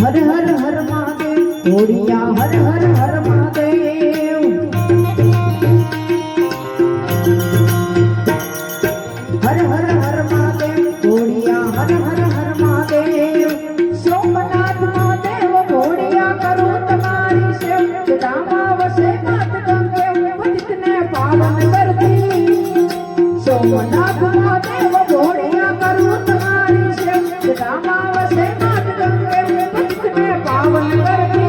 हर हर हर महादेव ओडिया हर हर हर महादेव हर हर हर महादेव ओडिया हर हर हर महादेव सोमनाथ महादेव ओडिया करो तुम्हारी सेव चितामा वसे मात गंगे पतित ने पावन करती सोमनाथ महादेव ओडिया करो तुम्हारी सेव चितामा वसे मात गंगे पावन करती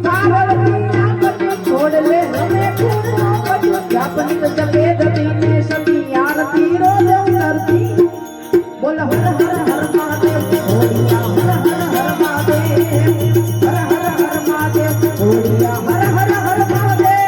पार्वती ना कछु छोड़ ले हमें खून ना कछु व्यापनित सफेद दीने सती आरती रोज उतरती बोल हर हर हर महादेव ओडिया हर हर हर महादेव हर हर हर महादेव ओडिया हर हर हर महादेव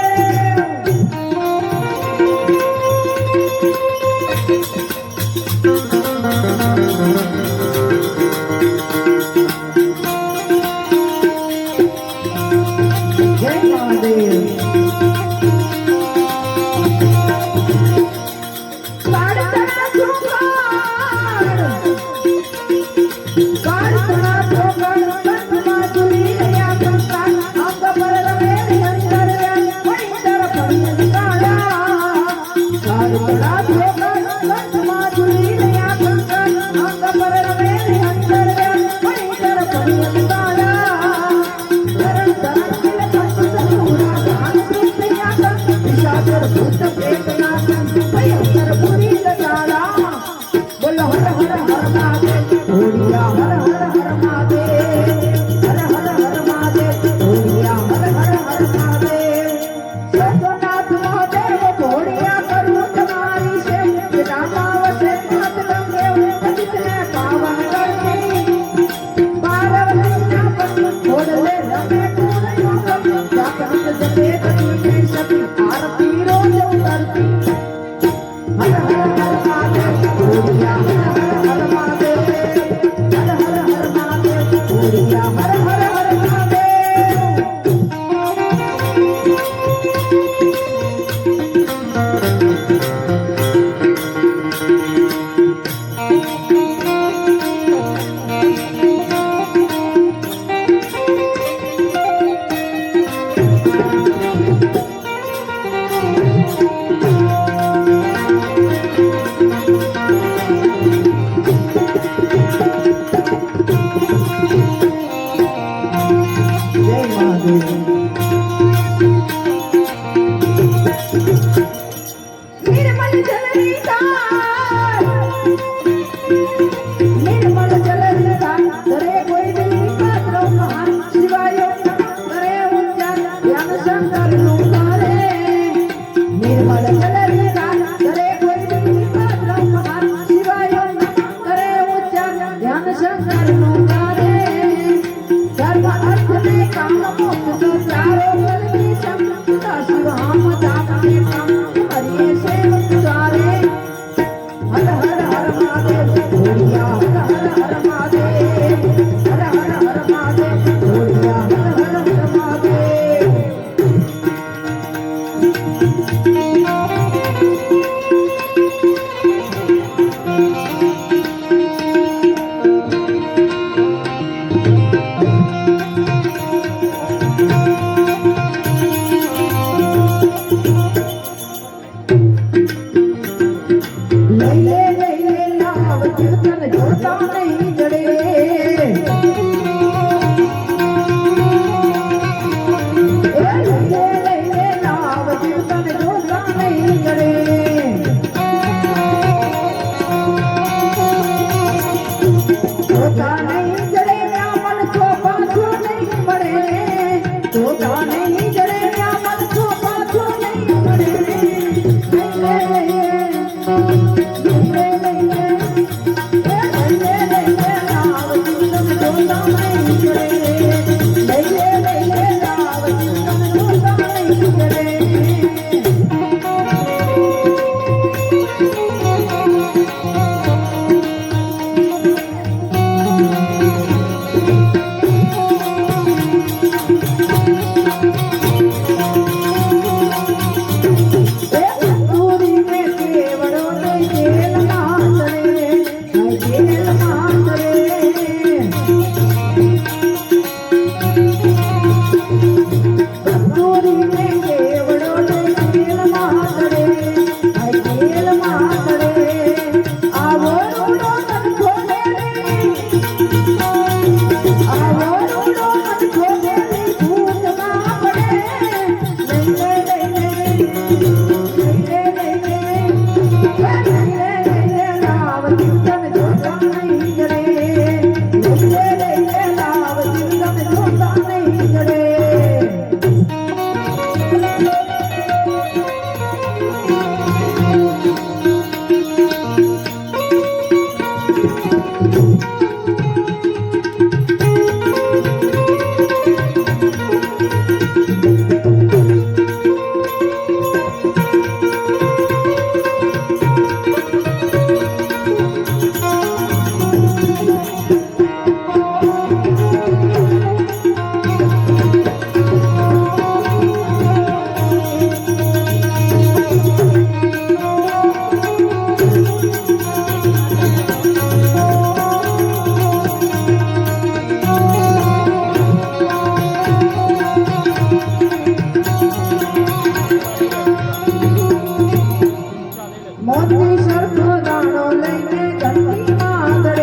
મોતી સરખો દાણો લઈને ઘંટી માદડે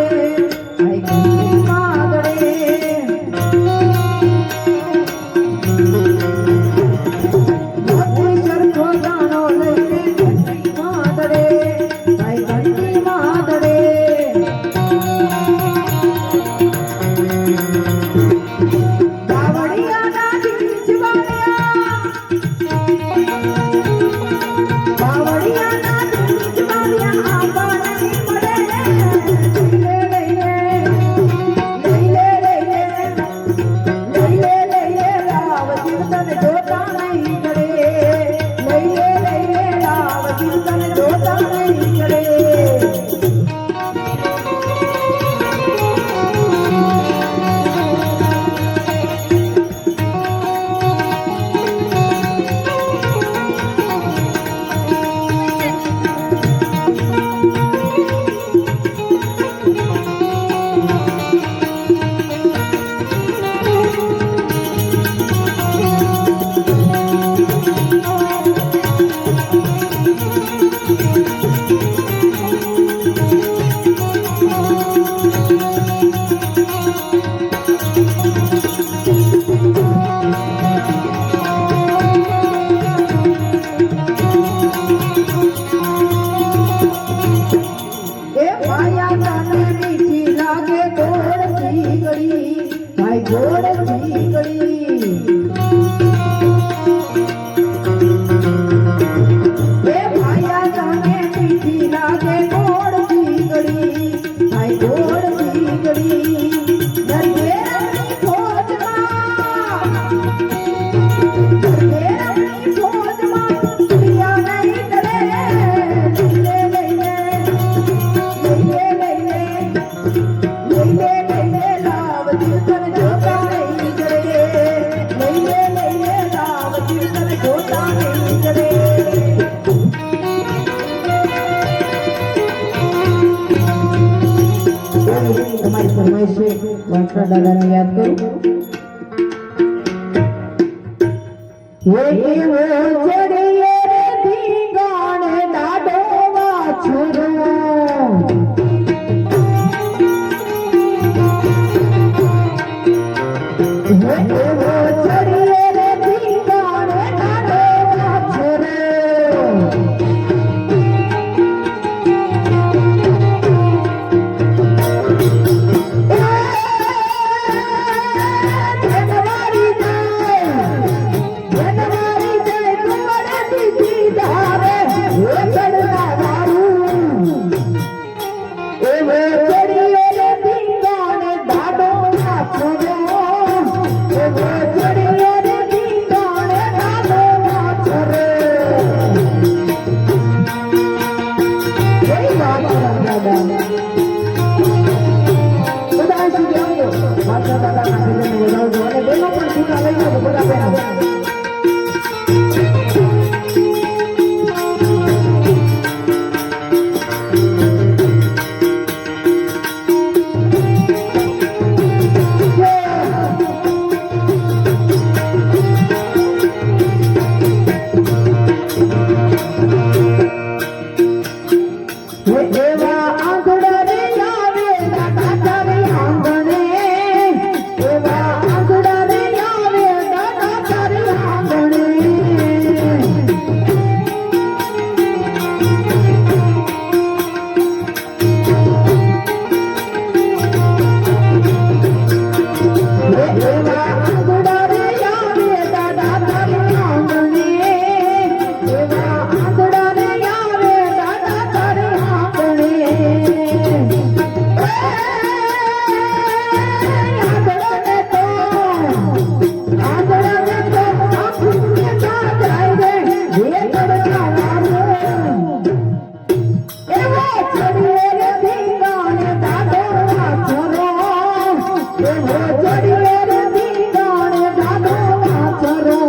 આઈ ઘંટી માદડે મોતી સરખો દાણો લઈને ઘંટી માદડે આઈ ઘંટી માદડે બાવળિયાના ડીજવાળિયા બાવળિયાના ગોળ ચીકડી એ ભાયા જાને મીઠી લાગે ગોળ ચીકડી ભાઈ ગોળ ચીકડી દરવેરની ફોજમાં પ્રિયા નહીં કરે લઈને લાવ જીવતન જોતા નહીં જડે લઈને લાવ જીવતન જોતા નહીં જડે તમારી ફરમાઈશ છે વાંસળા દાદાને યાદ કરું ચડીએ ધીંગાણે દાડો વાછરો એવો ચડ્યો રે ધીંગાણે દાદો વાછરો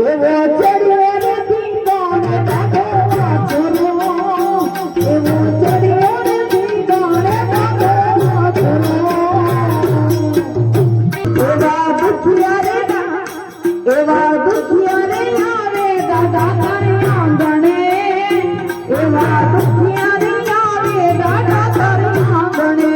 એવો ચડ્યો રે ધીંગાણે દાદો વાછરો એવો ચડ્યો રે ધીંગાણે દાદો વાછરો એવા દુખિયા રે આવે દાદા તારી આંગણે એવા દુખિયા રે આવે દાદા તારી આંગણે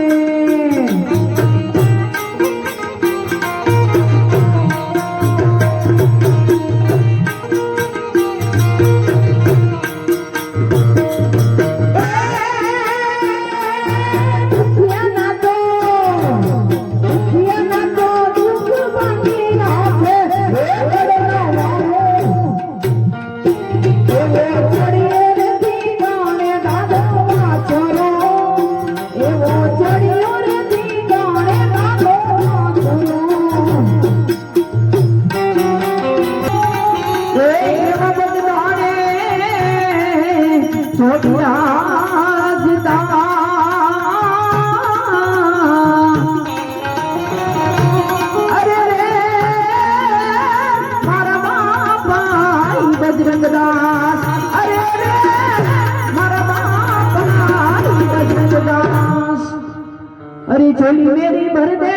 अरे झोली मेरी भर दे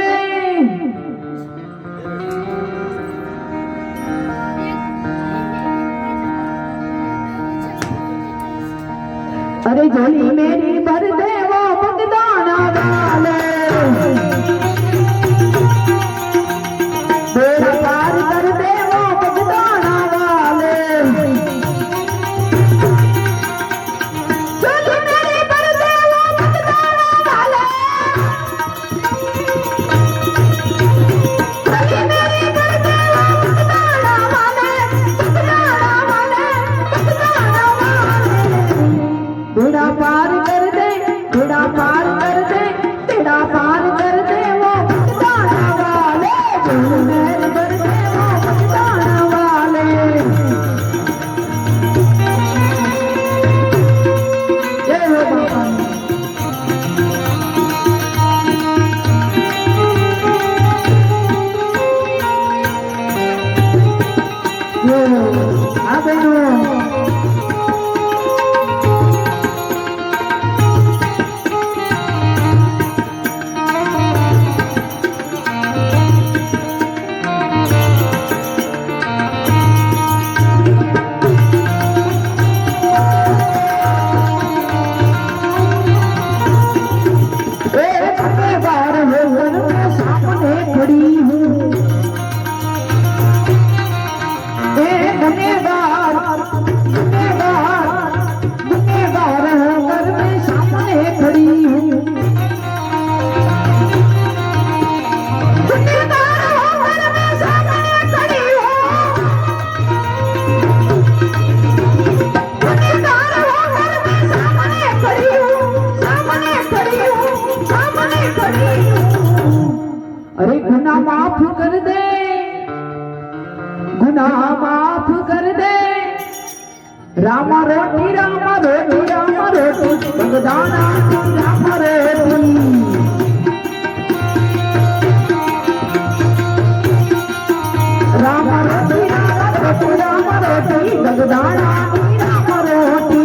अरे झोली मेरी भर दे वो बगदाना वाले बेड़ा पार कर दे वो बगदाना वाले झोली मेरी भर दे वो बगदाना वाले बेड़ा पार कर दे बेड़ा पार कर दे बेड़ा पार कर दे वो बगदाना वाले मेरे कर दे वो बगदाना वाले जय हो बाबा आ गए अरे गुनाह माफ कर दे गुनाह माफ कर दे रामा रोटी रामा रोटी रामा रोटी बगदाना रामा रोटी रामा रोटी रामा रोटी रामा रोटी बगदाना रामा रोटी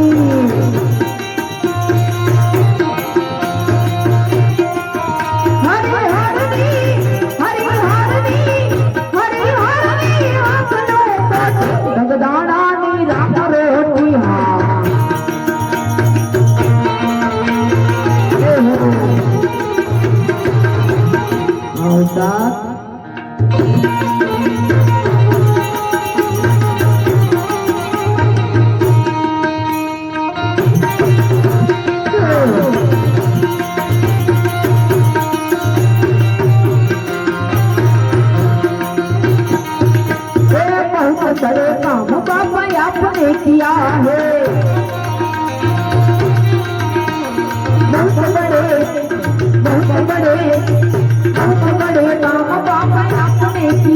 बड़े काम बाबा आपने किया है बहुत बड़े काम बाबा आपने किया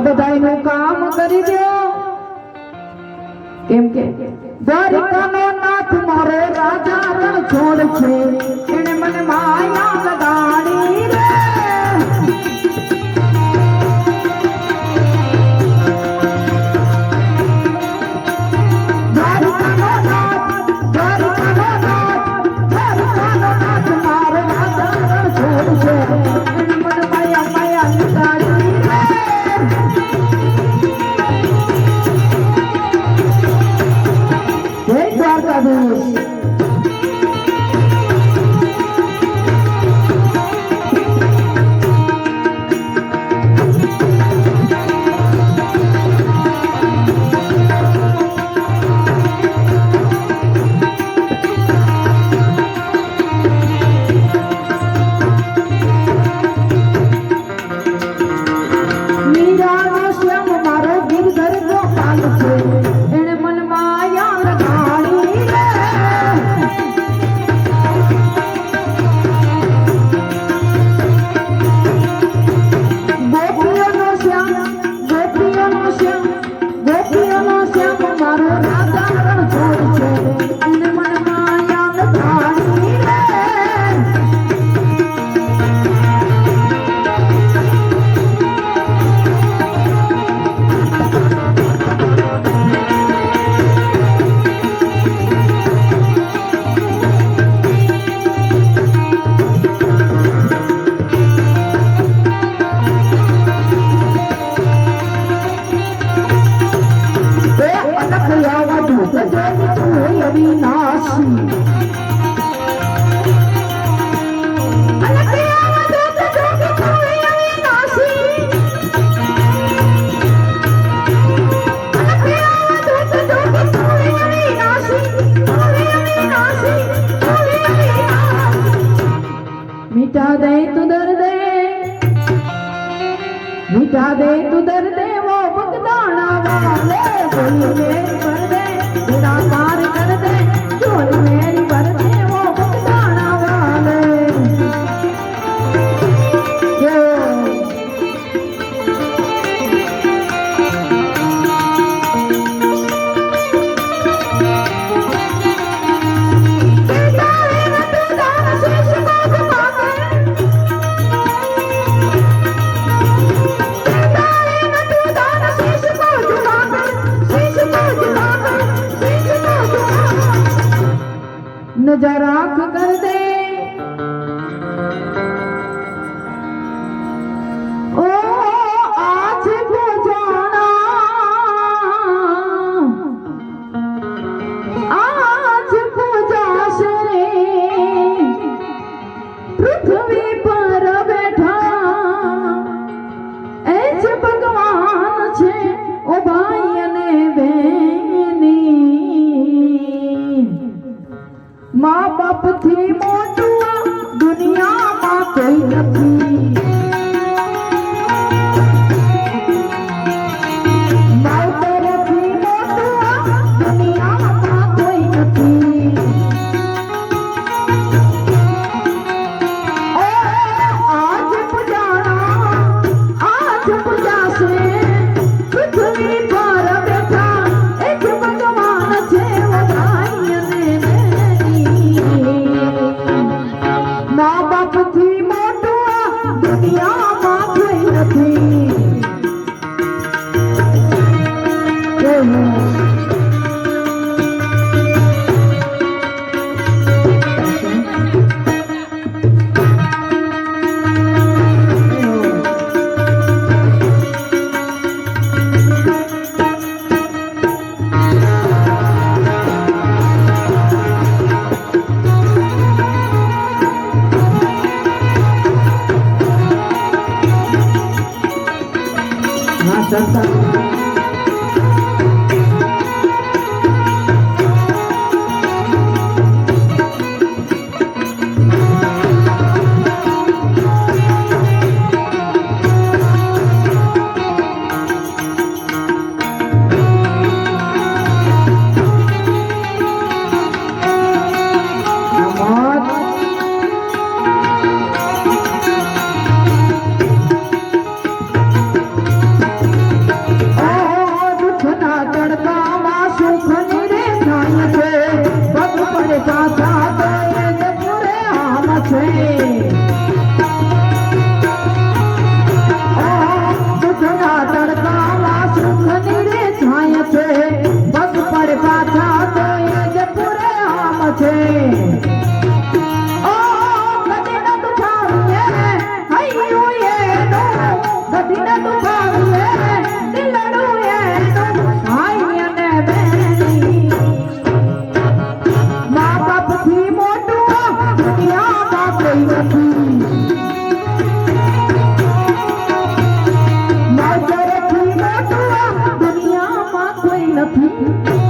બધાયનું કામ કરી દો કેમ કે દ્વારિકાનો નાથ મારો રાજા રણ છોડ છે એને મને માયા લગાડી રે मिटा दे तू दर्द वो बगदाना वाले बोली मेरी भर दे बिना पार कर दे झोली मेरी भर दे वो बगदाना वाले नजर आंख कर दे ओ आज को जाना आज को जासे पृथ्वी पर बैठा ऐज भगवान छे ओ भाई ने बेनी माँ बाप थी मोटुआ दुनिया माँ कोई नहीं माउतर थी मोटुआ दुनिया माँ कोई नहीं ओ आज पुजाना आज पुजा से पृथ्वी पर बैठा एक भगवान छे वो भाई ने છે ઓ કદી ન દુખાવે હૈયું એનું કદી ન દુખાવે દિલડું એનું ભાઈ અને બેની મા બાપથી મોટું દુનિયામાં કોઈ નથી નજરથી મોટું દુનિયામાં કોઈ નથી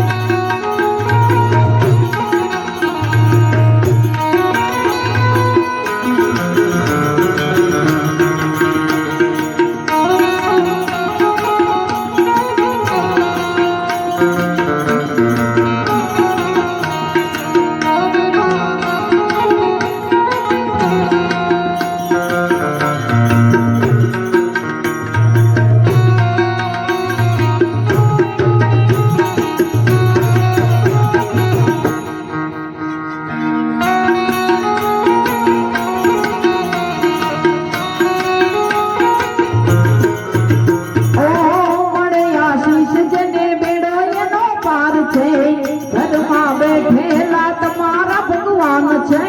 ઘરમાં બેઠેલા તમારા ભગવાન છે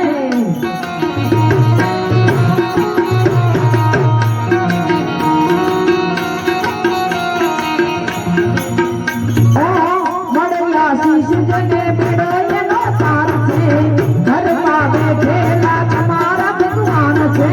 મળ્યા શીશ જને બેડો એનો પાર છે ઘરમાં બેઠેલા તમારા ભગવાન છે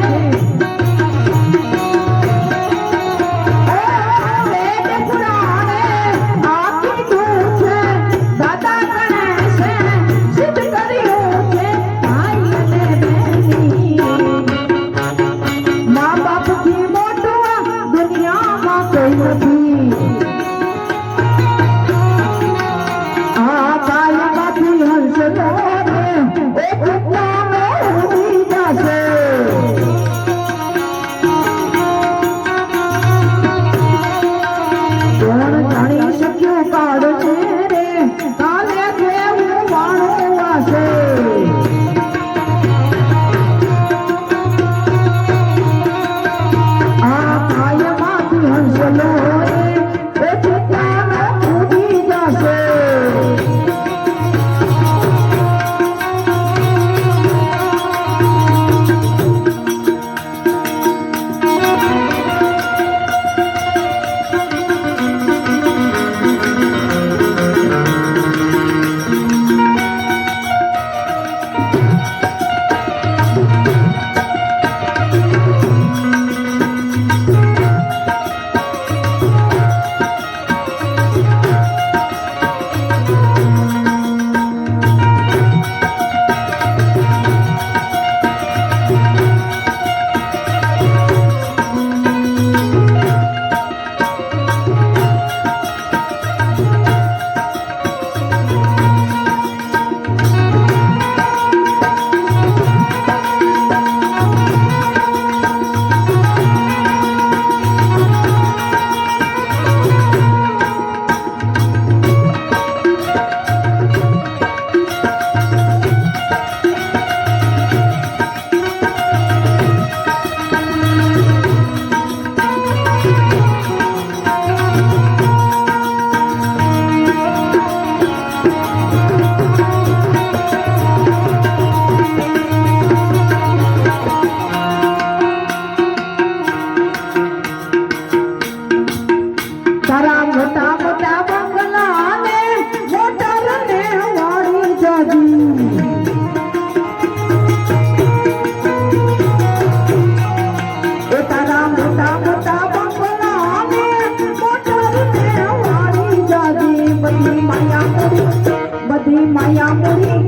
બધી માયા મોરી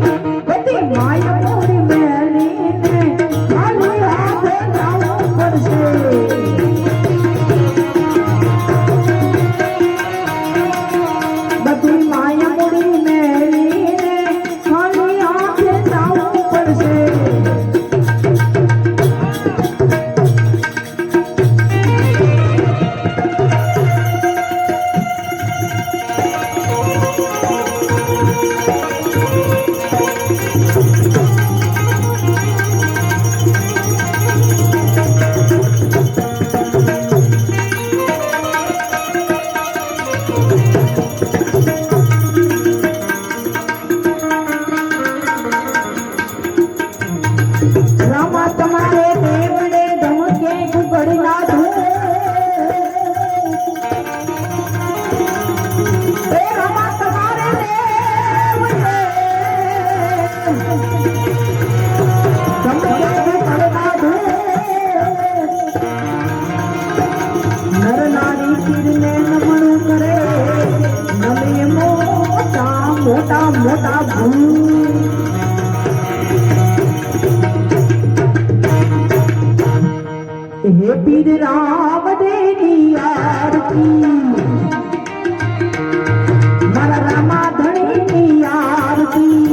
બધી માયા મોરી મેલીને ખાલી હાથે જાવું પડશે બધી માયા મોરી મેલીને ખાલી હાથે જાવું પડશે નર નારી પીરને નમણું કરે નમે મોટા મોટા મોટા ભૂ હે પીર રામ દેની આરતી મારા રામા ધણીની આરતી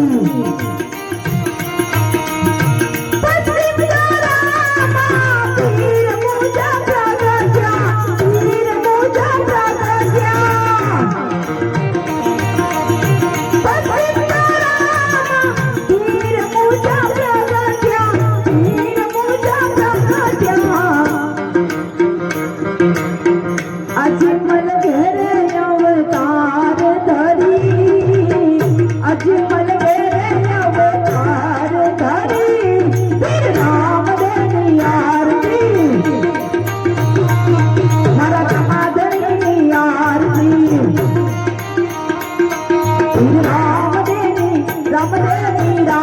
અજમલ ઘરે અવતાર ધરી અજમલ ઘરે અવતાર ધરી પીર રામ દેની આરતી મારા રામાધણીની આરતી પીર રામ દેની આરતી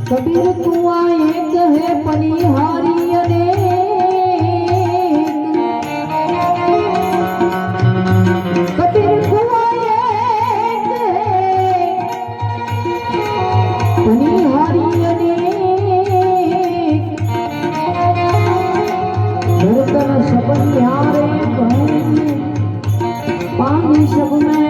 કબીર તું એક હે પનિહારી અનેક કબીર તું એક હે પનિહારી અનેક ધરતન સબ ન્યારે કહે પાની સબ મેં